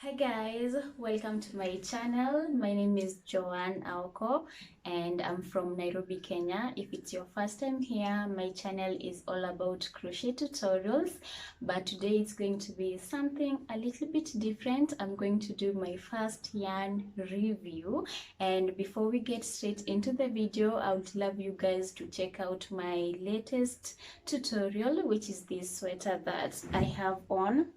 Hi guys, welcome to my channel. My name is Byaoko and I'm from Nairobi, Kenya. If it's your first time here, my channel is all about crochet tutorials, but today it's going to be something a little bit different. I'm going to do my first yarn review, and before we get straight into the video, I would love you guys to check out my latest tutorial, which is this sweater that I have on.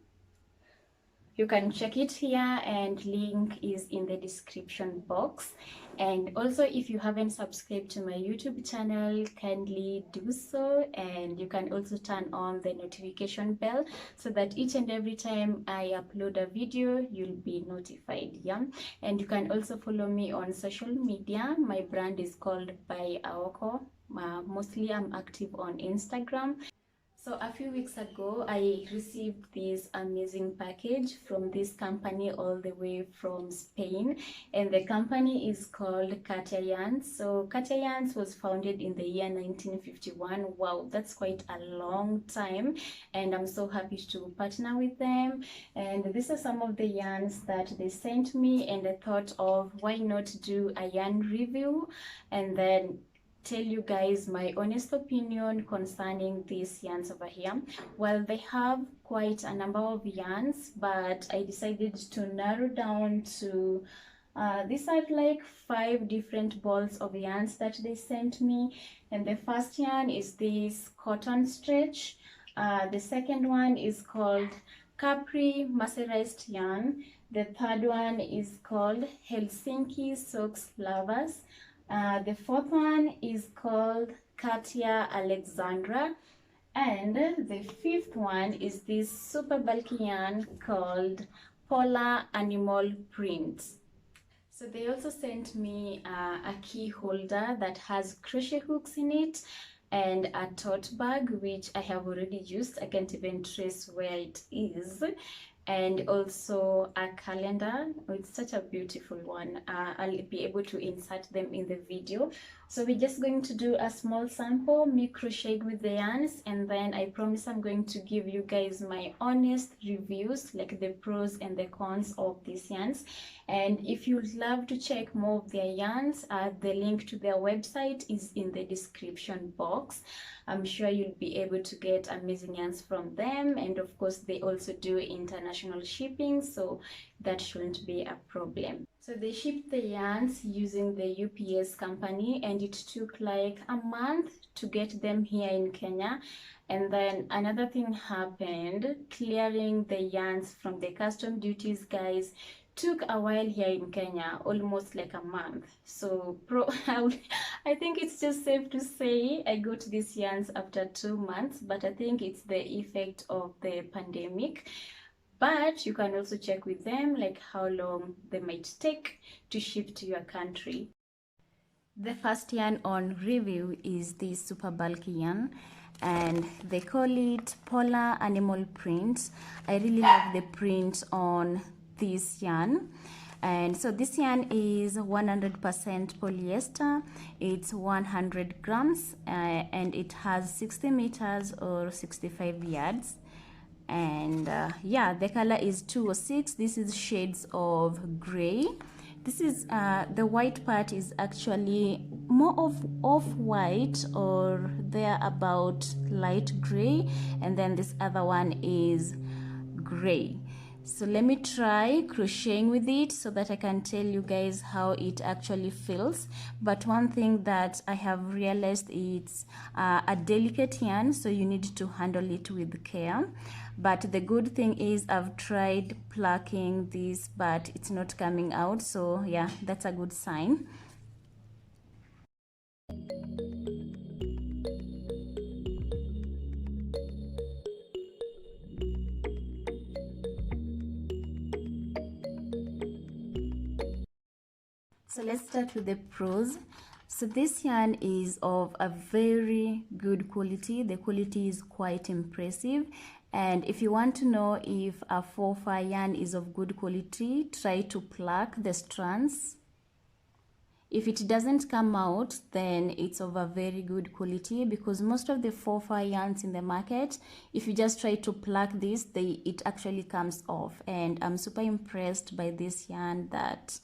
You can check it here, and link is in the description box. And also, if you haven't subscribed to my YouTube channel, kindly do so, and you can also turn on the notification bell so that each and every time I upload a video you'll be notified. And you can also follow me on social media. My brand is called Byaoko. Mostly I'm active on Instagram. So a few weeks ago, I received this amazing package from this company all the way from Spain, and the company is called Katia. So Katia was founded in the year 1951. Wow, that's quite a long time, and I'm so happy to partner with them. And these are some of the yarns that they sent me, and I thought of why not do a yarn review and then tell you guys my honest opinion concerning these yarns over here. Well, they have quite a number of yarns, but I decided to narrow down to these are like 5 different balls of yarns that they sent me. And the first yarn is this cotton stretch. The second one is called Capri mercerized yarn. The third one is called Helsinki socks lovers. The fourth one is called Katia Alexandra, and the fifth one is this super bulky yarn called Polar Animal Prints. So they also sent me a key holder that has crochet hooks in it, and a tote bag which I have already used. I can't even trace where it is. And also a calendar. It's such a beautiful one. I'll be able to insert them in the video. So we're just going to do a small sample, me crocheting with the yarns, and then I promise I'm going to give you guys my honest reviews, like the pros and the cons of these yarns. And if you'd love to check more of their yarns, the link to their website is in the description box. I'm sure you'll be able to get amazing yarns from them, and of course they also do international shipping, so that shouldn't be a problem. So they shipped the yarns using the UPS company, and it took like a month to get them here in Kenya. And then another thing happened. Clearing the yarns from the custom duties, guys, took a while here in Kenya, almost like a month. So I think it's just safe to say I got these yarns after 2 months, but I think it's the effect of the pandemic. But you can also check with them like how long they might take to ship to your country. The first yarn on review is this super bulky yarn, and they call it Polar Animal Print. I really love the print on this yarn. And so this yarn is 100% polyester. It's 100 grams and it has 60 meters or 65 yards. And yeah, the color is 206. This is shades of gray. This is the white part is actually more of off-white, or they're about light gray, and then this other one is gray. So let me try crocheting with it so that I can tell you guys how it actually feels. But one thing that I have realized, it's a delicate yarn, so you need to handle it with care. But the good thing is I've tried plucking this, but it's not coming out. So yeah, that's a good sign. So let's start with the pros. So this yarn is of a very good quality. The quality is quite impressive. And if you want to know if a 4-fur yarn is of good quality, try to pluck the strands. If it doesn't come out, then it's of a very good quality, because most of the 4-5 yarns in the market, if you just try to pluck this, it actually comes off. And I'm super impressed by this yarn that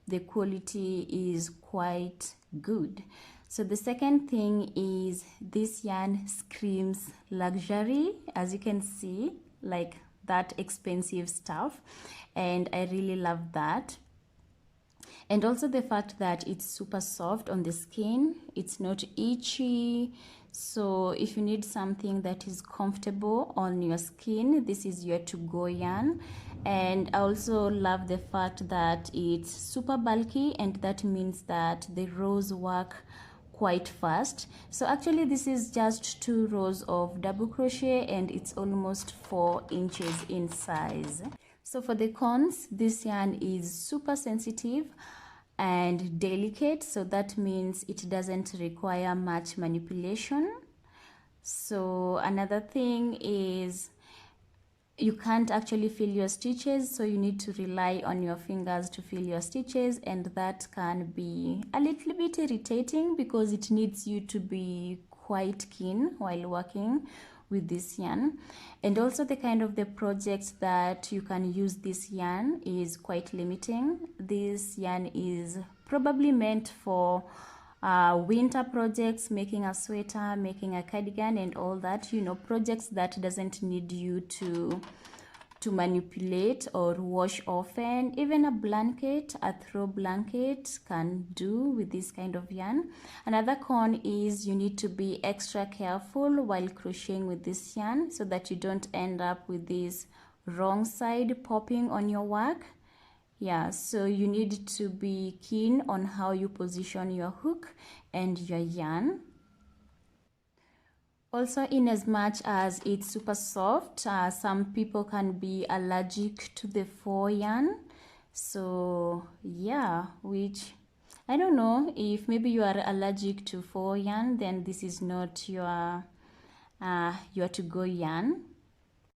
the quality is quite good. So the second thing is this yarn screams luxury, as you can see, like that expensive stuff, and I really love that. And also the fact that it's super soft on the skin, it's not itchy. So if you need something that is comfortable on your skin, this is your to-go yarn. And I also love the fact that it's super bulky, and that means that the rows work quite fast. So actually this is just 2 rows of double crochet, and it's almost 4 inches in size. So for the corns, this yarn is super sensitive and delicate, so that means it doesn't require much manipulation. So another thing is you can't actually feel your stitches, so you need to rely on your fingers to feel your stitches, and that can be a little bit irritating because it needs you to be quite keen while working with this yarn. And also the kind of the projects that you can use this yarn is quite limiting. This yarn is probably meant for winter projects, making a sweater, making a cardigan and all that, you know, projects that doesn't need you to manipulate or wash often. Even a blanket, a throw blanket can do with this kind of yarn. Another con is you need to be extra careful while crocheting with this yarn so that you don't end up with this wrong side popping on your work. Yeah, so you need to be keen on how you position your hook and your yarn. Also, in as much as it's super soft, some people can be allergic to the faux yarn. So yeah, which I don't know, if maybe you are allergic to faux yarn, then this is not your to-go yarn.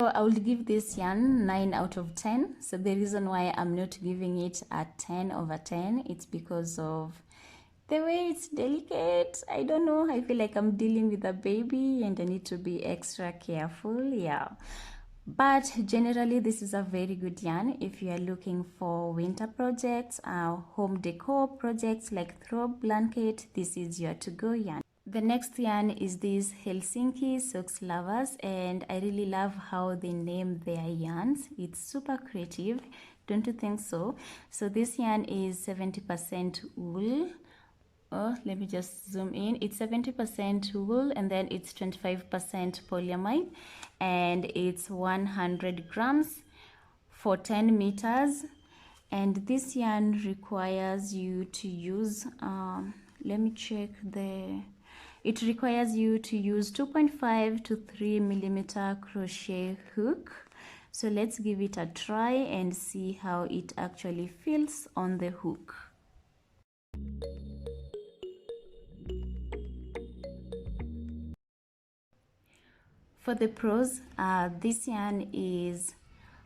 So I will give this yarn 9 out of 10. So the reason why I'm not giving it a 10 over 10, it's because of the way it's delicate. I don't know, I feel like I'm dealing with a baby and I need to be extra careful. Yeah, but generally this is a very good yarn if you are looking for winter projects, home decor projects like throw blanket. This is your to-go yarn. The next yarn is this Helsinki Socks Lovers, and I really love how they name their yarns. It's super creative, don't you think so? So this yarn is 70% wool. Oh, let me just zoom in. It's 70% wool, and then it's 25% polyamide, and it's 100 grams for 10 meters. And this yarn requires you to use let me check it requires you to use 2.5 to 3 millimeter crochet hook. So let's give it a try and see how it actually feels on the hook. For the pros, this yarn is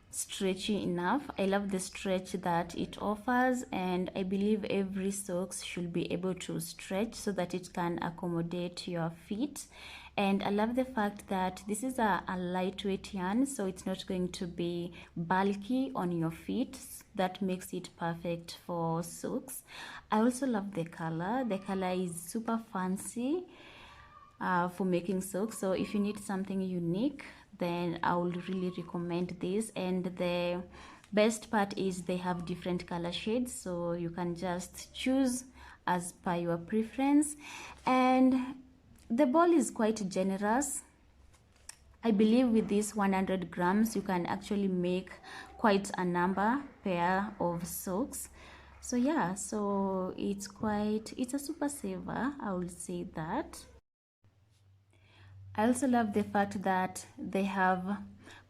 stretchy enough. I love the stretch that it offers, and I believe every socks should be able to stretch so that it can accommodate your feet. And I love the fact that this is a lightweight yarn, so it's not going to be bulky on your feet. That makes it perfect for socks. I also love the color. The color is super fancy for making socks. So if you need something unique, then I would really recommend this. And the best part is they have different color shades, so you can just choose as per your preference. And the ball is quite generous. I believe with this 100 grams you can actually make quite a number pair of socks. So yeah, so it's a super saver, I would say that. I also love the fact that they have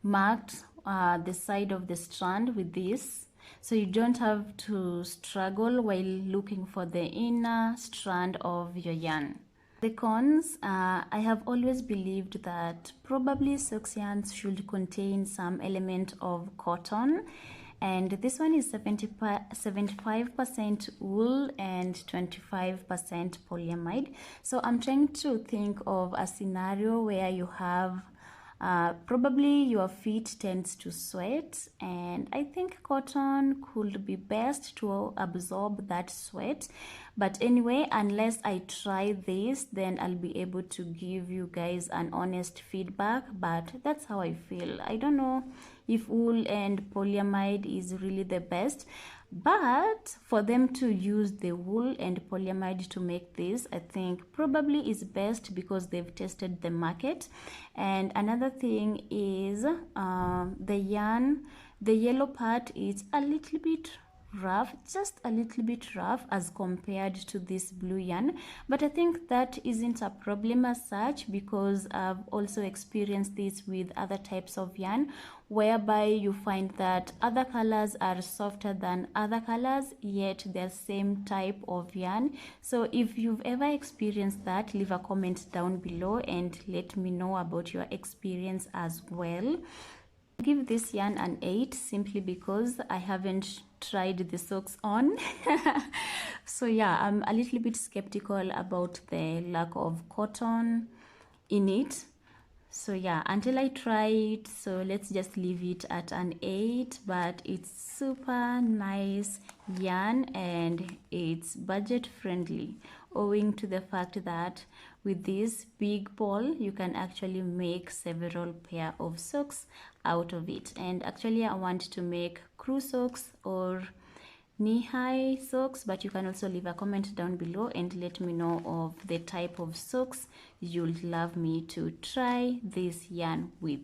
marked the side of the strand with this, so you don't have to struggle while looking for the inner strand of your yarn. The cons, I have always believed that probably socks yarns should contain some element of cotton, and this one is 75% wool and 25% polyamide. So I'm trying to think of a scenario where you have probably your feet tends to sweat, and I think cotton could be best to absorb that sweat. But anyway, unless I try this, then I'll be able to give you guys an honest feedback, but that's how I feel. I don't know if wool and polyamide is really the best, but for them to use the wool and polyamide to make this, I think probably is best because they've tested the market. And another thing is the yarn, the yellow part is a little bit rough, just a little bit rough as compared to this blue yarn, but I think that isn't a problem as such because I've also experienced this with other types of yarn whereby you find that other colors are softer than other colors, yet they're same type of yarn. So if you've ever experienced that, leave a comment down below and let me know about your experience as well. Give this yarn an 8 simply because I haven't tried the socks on. So yeah, I'm a little bit skeptical about the lack of cotton in it. So yeah, until I try it, so let's just leave it at an 8, but it's super nice yarn and it's budget friendly, owing to the fact that with this big ball you can actually make several pair of socks out of it. And actually I want to make crew socks or knee-high socks, but you can also leave a comment down below and let me know of the type of socks you'd love me to try this yarn with.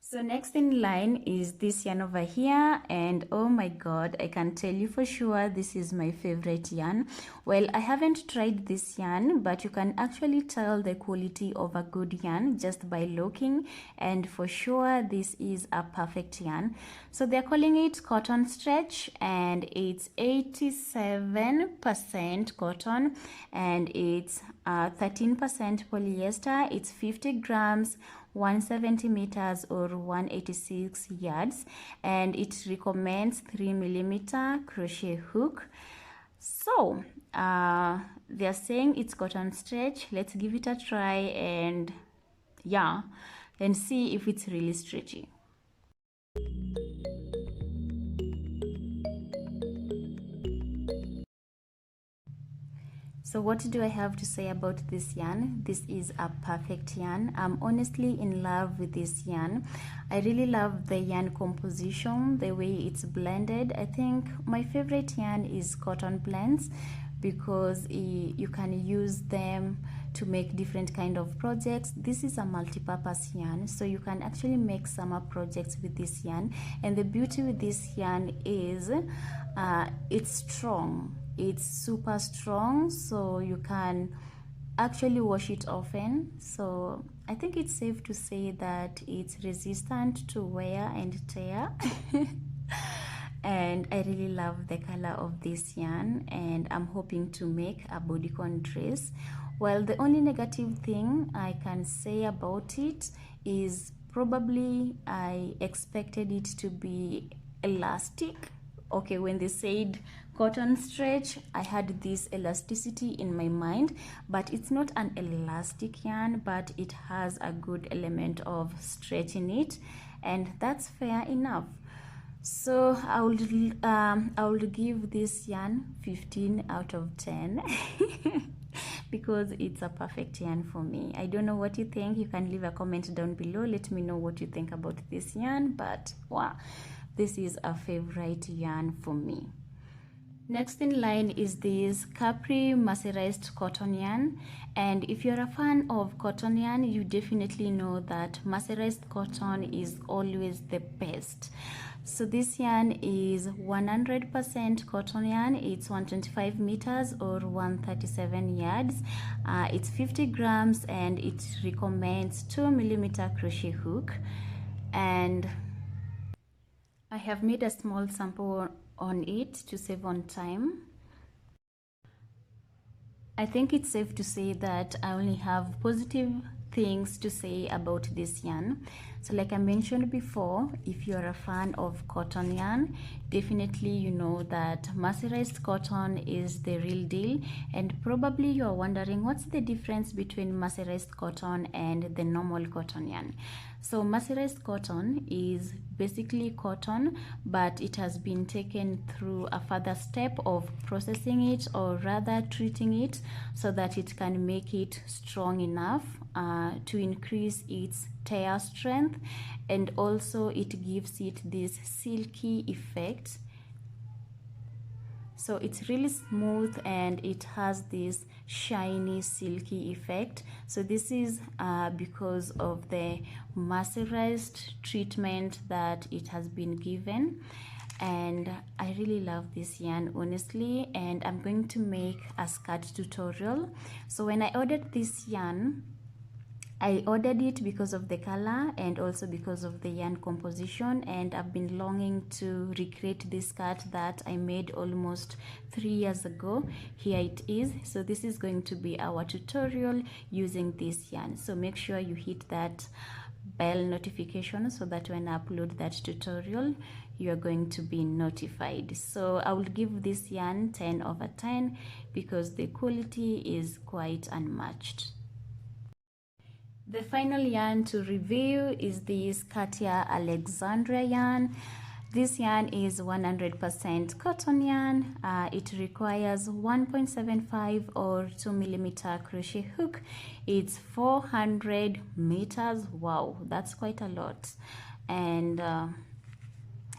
So next in line is this yarn over here, and oh my god, I can tell you for sure this is my favorite yarn. Well, I haven't tried this yarn, but you can actually tell the quality of a good yarn just by looking, and for sure this is a perfect yarn. So they're calling it cotton stretch, and it's 87% cotton and it's 13% polyester. It's 50 grams, 170 meters or 186 yards, and it recommends 3mm crochet hook. So they're saying it's cotton stretch. Let's give it a try and yeah, and see if it's really stretchy. So what do I have to say about this yarn? This is a perfect yarn. I'm honestly in love with this yarn. I really love the yarn composition, the way it's blended. I think my favorite yarn is cotton blends because you can use them to make different kind of projects. This is a multi-purpose yarn, so you can actually make summer projects with this yarn. And the beauty with this yarn is it's strong. It's super strong, so you can actually wash it often. So I think it's safe to say that it's resistant to wear and tear. And I really love the color of this yarn, and I'm hoping to make a bodycon dress. Well, the only negative thing I can say about it is probably I expected it to be elastic. Okay, when they said cotton stretch, I had this elasticity in my mind, but it's not an elastic yarn, but it has a good element of stretch in it, and that's fair enough. So I would give this yarn 15 out of 10 because it's a perfect yarn for me. I don't know what you think. You can leave a comment down below. Let me know what you think about this yarn, but wow, this is a favorite yarn for me. Next in line is this Capri mercerized cotton yarn, and if you're a fan of cotton yarn, you definitely know that mercerized cotton is always the best. So this yarn is 100% cotton yarn. It's 125 meters or 137 yards. It's 50 grams and it recommends 2mm crochet hook. And I have made a small sample on it to save on time. I think it's safe to say that I only have positive things to say about this yarn. So like I mentioned before, if you're a fan of cotton yarn, definitely you know that mercerized cotton is the real deal. And probably you're wondering what's the difference between mercerized cotton and the normal cotton yarn. So mercerized cotton is basically cotton, but it has been taken through a further step of processing it, or rather treating it, so that it can make it strong enough to increase its tear strength, and also it gives it this silky effect. So it's really smooth and it has this shiny silky effect. So this is because of the mercerized treatment that it has been given. And I really love this yarn, honestly, and I'm going to make a skirt tutorial. So when I ordered this yarn, I ordered it because of the color and also because of the yarn composition, and I've been longing to recreate this skirt that I made almost 3 years ago. Here it is. So this is going to be our tutorial using this yarn. So make sure you hit that bell notification so that when I upload that tutorial, you are going to be notified. So I will give this yarn 10/10 because the quality is quite unmatched. The final yarn to review is this Katia Alexandria yarn. This yarn is 100% cotton yarn. It requires 1.75 or 2mm crochet hook. It's 400 meters. Wow, that's quite a lot. And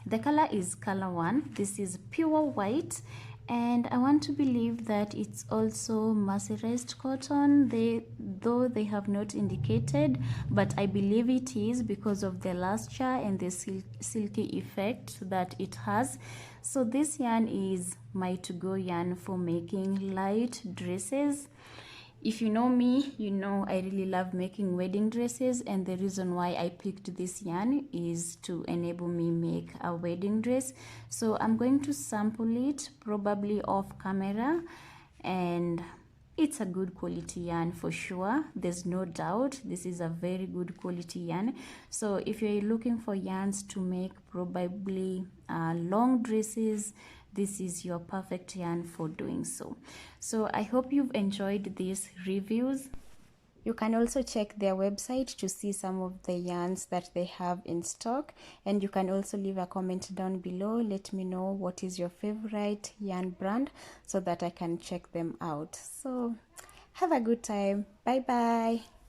the color is color 1. This is pure white, and I want to believe that it's also mercerized cotton, though they have not indicated, but I believe it is because of the luster and the silky effect that it has. So this yarn is my to-go yarn for making light dresses. If you know me, you know I really love making wedding dresses, and the reason why I picked this yarn is to enable me make a wedding dress. So I'm going to sample it, probably off camera, and it's a good quality yarn for sure. There's no doubt this is a very good quality yarn. So if you're looking for yarns to make probably long dresses, this is your perfect yarn for doing so. So I hope you've enjoyed these reviews. You can also check their website to see some of the yarns that they have in stock, and you can also leave a comment down below. Let me know what is your favorite yarn brand so that I can check them out. So have a good time. Bye bye.